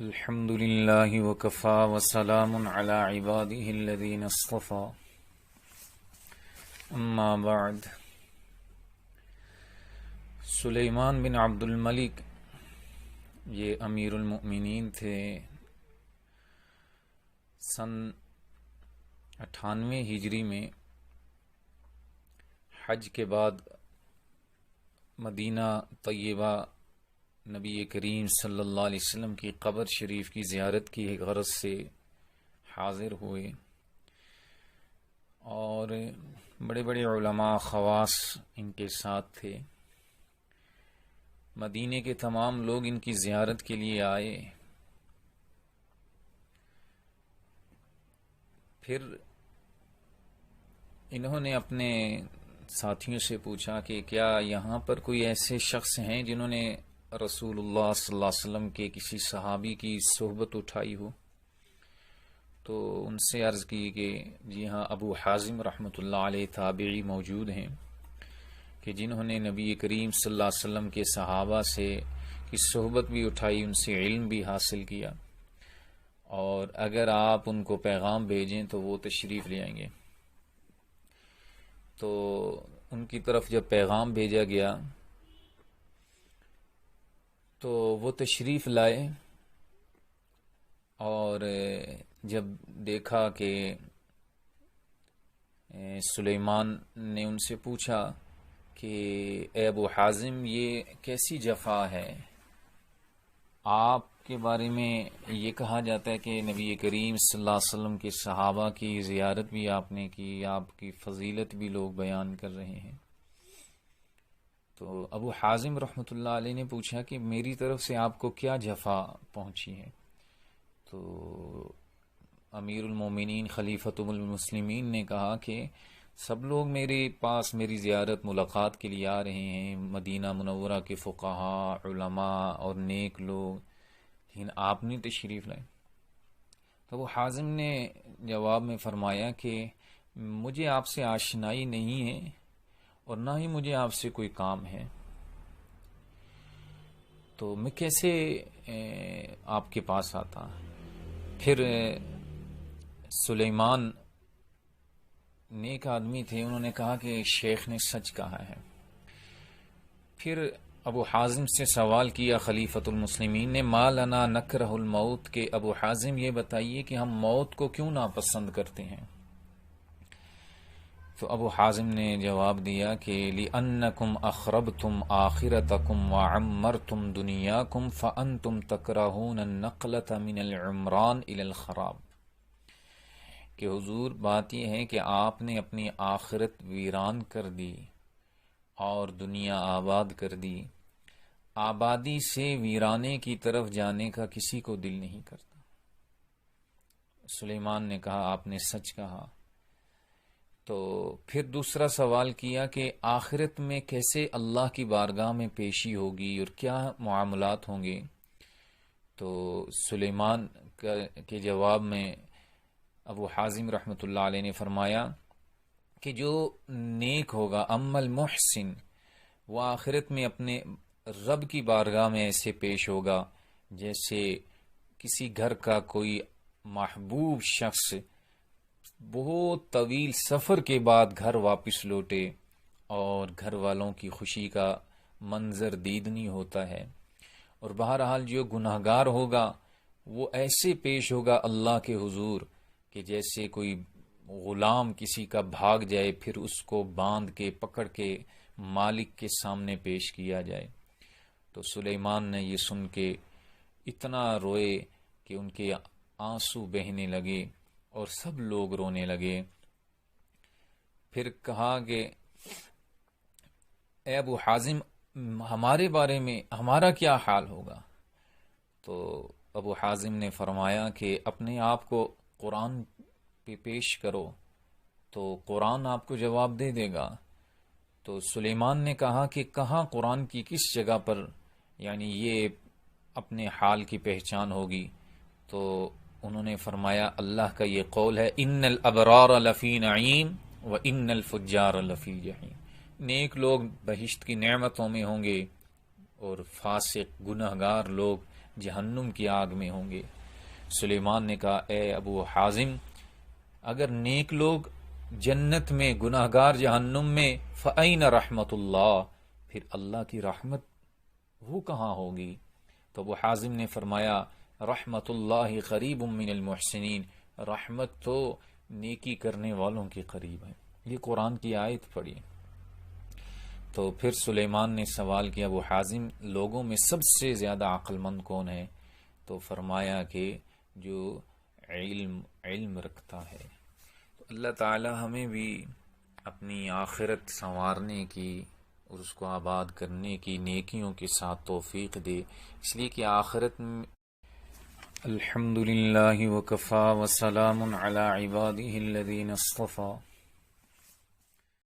الحمد لله وكفى وسلام على عباده الذين اصطفى اما بعد۔ سلیمان بن عبد الملک یہ امیر المؤمنین تھے۔ سن 98 ہجری میں حج کے بعد مدینہ طیبہ نبی کریم صلی اللہ علیہ وسلم کی قبر شریف کی زیارت کی غرض سے حاضر ہوئے، اور بڑے بڑے علماء خواص ان کے ساتھ تھے۔ مدینے کے تمام لوگ ان کی زیارت کے لیے آئے۔ پھر انہوں نے اپنے ساتھیوں سے پوچھا کہ کیا یہاں پر کوئی ایسے شخص ہیں جنہوں نے رسول اللہ صلی اللہ علیہ وسلم کے کسی صحابی کی صحبت اٹھائی ہو؟ تو ان سے عرض کی کہ جی ہاں، ابو حازم رحمۃ اللہ علیہ تابعی موجود ہیں کہ جنہوں نے نبی کریم صلی اللہ علیہ وسلم کے صحابہ سے کی صحبت بھی اٹھائی، ان سے علم بھی حاصل کیا، اور اگر آپ ان کو پیغام بھیجیں تو وہ تشریف لے آئیں گے۔ تو ان کی طرف جب پیغام بھیجا گیا تو وہ تشریف لائے، اور جب دیکھا کہ سلیمان نے ان سے پوچھا کہ اے ابو حازم، یہ کیسی جفا ہے؟ آپ کے بارے میں یہ کہا جاتا ہے کہ نبی کریم صلی اللہ علیہ وسلم کے صحابہ کی زیارت بھی آپ نے کی، آپ کی فضیلت بھی لوگ بیان کر رہے ہیں۔ تو ابو حازم رحمۃ اللہ علیہ نے پوچھا کہ میری طرف سے آپ کو کیا جفا پہنچی ہے؟ تو امیر المومنین خلیفۃ المسلمین نے کہا کہ سب لوگ میرے پاس میری زیارت ملاقات کے لیے آ رہے ہیں، مدینہ منورہ کے فقہاء، علماء اور نیک لوگ، لیکن آپ نے تشریف لائے۔ تو ابو حازم نے جواب میں فرمایا کہ مجھے آپ سے آشنائی نہیں ہے، اور نہ ہی مجھے آپ سے کوئی کام ہے، تو میں کیسے آپ کے پاس آتا؟ پھر سلیمان نیک آدمی تھے، انہوں نے کہا کہ شیخ نے سچ کہا ہے۔ پھر ابو حازم سے سوال کیا خلیفۃ المسلمین نے، ما لنا نکرہ الموت، کہ ابو حازم یہ بتائیے کہ ہم موت کو کیوں ناپسند کرتے ہیں؟ تو ابو حازم نے جواب دیا کہ لِأَنَّكُمْ أَخْرَبْتُمْ آخِرَتَكُمْ وَعَمَّرْتُمْ دُنْيَاكُمْ فَأَنْتُمْ تَكْرَهُونَ النَّقْلَةَ مِنَ الْعُمْرَانِ إِلَى الْخَرَابِ، کہ حضور بات یہ ہے کہ آپ نے اپنی آخرت ویران کر دی اور دنیا آباد کر دی۔ آبادی سے ویرانے کی طرف جانے کا کسی کو دل نہیں کرتا۔ سلیمان نے کہا آپ نے سچ کہا۔ تو پھر دوسرا سوال کیا کہ آخرت میں کیسے اللہ کی بارگاہ میں پیشی ہوگی اور کیا معاملات ہوں گے؟ تو سلیمان کے جواب میں ابو حازم رحمۃ اللہ علیہ نے فرمایا کہ جو نیک ہوگا، اما المحسن، وہ آخرت میں اپنے رب کی بارگاہ میں ایسے پیش ہوگا جیسے کسی گھر کا کوئی محبوب شخص بہت طویل سفر کے بعد گھر واپس لوٹے اور گھر والوں کی خوشی کا منظر دیدنی ہوتا ہے، اور بہرحال جو گناہگار ہوگا وہ ایسے پیش ہوگا اللہ کے حضور کہ جیسے کوئی غلام کسی کا بھاگ جائے، پھر اس کو باندھ کے پکڑ کے مالک کے سامنے پیش کیا جائے۔ تو سلیمان نے یہ سن کے اتنا روئے کہ ان کے آنسو بہنے لگے اور سب لوگ رونے لگے۔ پھر کہا کہ اے ابو حازم، ہمارے بارے میں ہمارا کیا حال ہوگا؟ تو ابو حازم نے فرمایا کہ اپنے آپ کو قرآن پہ پیش کرو تو قرآن آپ کو جواب دے دے گا۔ تو سلیمان نے کہا کہ کہاں قرآن کی کس جگہ پر یعنی یہ اپنے حال کی پہچان ہوگی؟ تو انہوں نے فرمایا اللہ کا یہ قول ہے، ان الابرار لفی نعیم و ان الفجار لفی جحیم، نیک لوگ بہشت کی نعمتوں میں ہوں گے اور فاسق گنہگار لوگ جہنم کی آگ میں ہوں گے۔ سلیمان نے کہا اے ابو حازم، اگر نیک لوگ جنت میں، گناہگار جہنم میں، فَأَيْنَ رحمت اللہ، پھر اللہ کی رحمت وہ کہاں ہوگی؟ تو ابو حازم نے فرمایا رحمت اللہ قریب من المحسنین، رحمت تو نیکی کرنے والوں کے قریب ہے۔ یہ قرآن کی آیت پڑھی۔ تو پھر سلیمان نے سوال کیا ابو حازم، لوگوں میں سب سے زیادہ عقل مند کون ہے؟ تو فرمایا کہ جو علم رکھتا ہے۔ تو اللہ تعالی ہمیں بھی اپنی آخرت سنوارنے کی اور اس کو آباد کرنے کی نیکیوں کے ساتھ توفیق دے، اس لیے کہ آخرت میں الحمد للہ وکفا وسلام علی عبادہ الذین اصطفیٰ۔